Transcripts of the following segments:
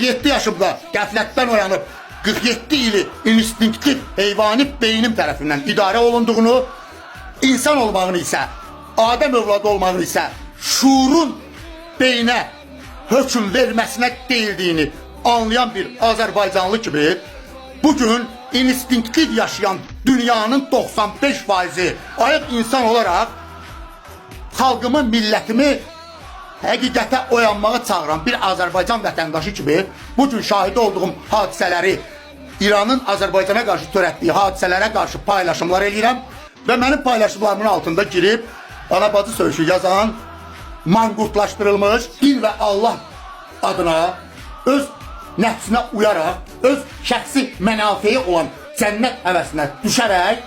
47 yaşımda qəflətdən oyanıb 47 ili instinktiv heyvani beynim tərəfindən idarə olunduğunu, insan olmağını isə, Adəm övladı olmağını isə şuurun beynə hökm verməsinə deyildiyini anlayan bir Azərbaycanlı kimi bugün instinktiv yaşayan dünyanın 95%'i ayıq insan olarak xalqımı, millətimi həqiqətə oyanmağa çağıran bir Azərbaycan vətəndaşı kimi bugün şahidi olduğum hadisələri, İranın Azərbaycana qarşı törətdiyi hadisələrə qarşı paylaşımlar edirəm və mənim paylaşımlarımın altında girib ana-bacı söyüşü yazan, manqurtlaşdırılmış din və Allah adına öz nəfsinə uyaraq, öz şəxsi mənafeyi olan cənnət həvəsinə düşərək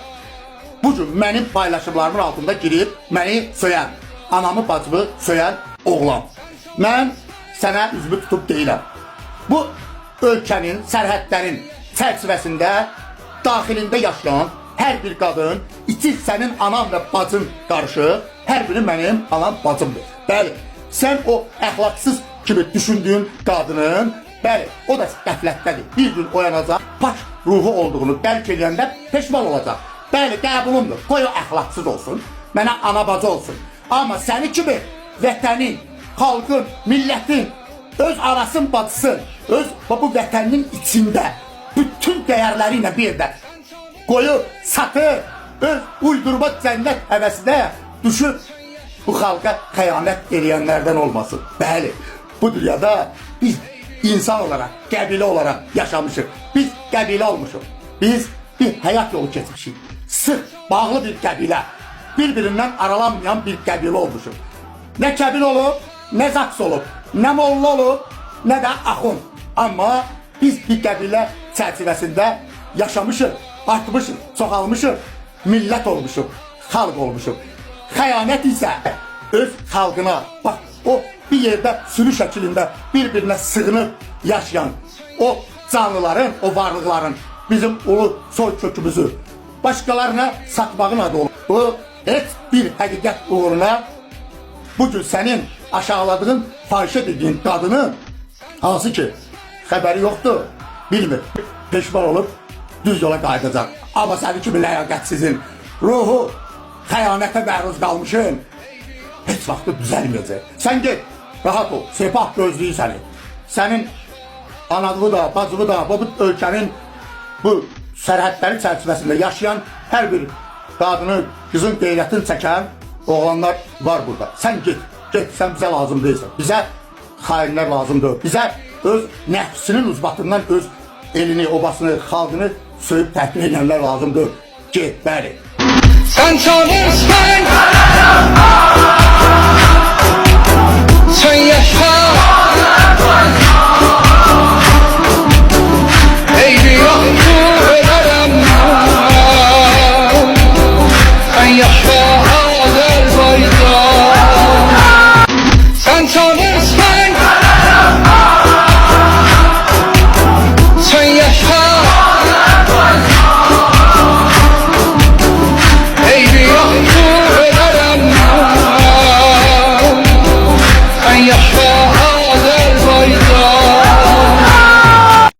bugün mənim paylaşımlarımın altında girib məni söyən, anamı, bacımı söyən oğlan. Mən sənə üzümü tutub deyirəm. Bu ölkənin, sərhədlərin çərçivəsində daxilində yaşayan hər bir qadın, içi sənin anan və bacın qarşı, hər biri mənim anam, bacımdır. Bəli, sən o əxlaqsız kimi düşündüyün qadının, bəli, o da qəflətdədir. Bir gün oyanacaq, baş ruhu olduğunu dərk edəndə peşman olacaq. Bəli, qəbulumdur. Qoy o əxlaqsız olsun, mənə ana bacı olsun. Amma səni kimi vətənin, xalqın, millətin, öz anasın, bacısın, öz bu vətənin içində bütün dəyərləri ilə bir də qoyub, satır, öz uydurma cənnət həvəsinə düşüb bu xalqa xəyanət eləyənlərdən olmasın. Bəli, bu dünyada biz insan olarak, qəbilə olarak yaşamışıq. Biz qəbilə olmuşuq. Biz bir həyat yolu keçmişik. Sıx, bağlı bir qəbilə. Bir-birindən aralanmayan bir qəbilə olmuşuq. Nə kəbir olub, nə zaks olub, nə molla olub, nə də axun. Amma biz bir qəbilə çərçivəsində yaşamışıq, artmışıq, çoxalmışıq, millət olmuşuq, xalq olmuşuq. Xəyanət isə öz xalqına, bax, o bir yerdə sürü şəklində bir-birinə sığınıb yaşayan o canlıların, o varlıqların bizim ulu soy kökümüzü başqalarına satmağın adı olur. Bu heç bir həqiqət uğruna bugün sənin aşağıladığın, fahişə dediğin qadını hansı ki xəbəri yoxdur, bilmir, peşman olub düz yola qayıdacaq. Amma sənin kimi ləyaqətsizin ruhu xəyanətə məruz qalmışın heç vaxtı düzəlməyəcək. Sən get, rahat ol, sepah gözlüyü səni. Sənin anadını da, bacını da, bu ölkənin bu sərhədləri çərçivəsində yaşayan hər bir qadını, qızın qeyrətini çəkən oğlanlar var burada. Sən get, sən bizə lazım deyilsən. Bizə xainlər lazımdır. Bizə öz nəfsinin uzbatından öz elini, obasını, xalqını söyüb təhqir edənlər lazımdır. Get, bəli. Sen çalışsan, sen yaşa, eybi yoktu ölemem. Sen yaşa.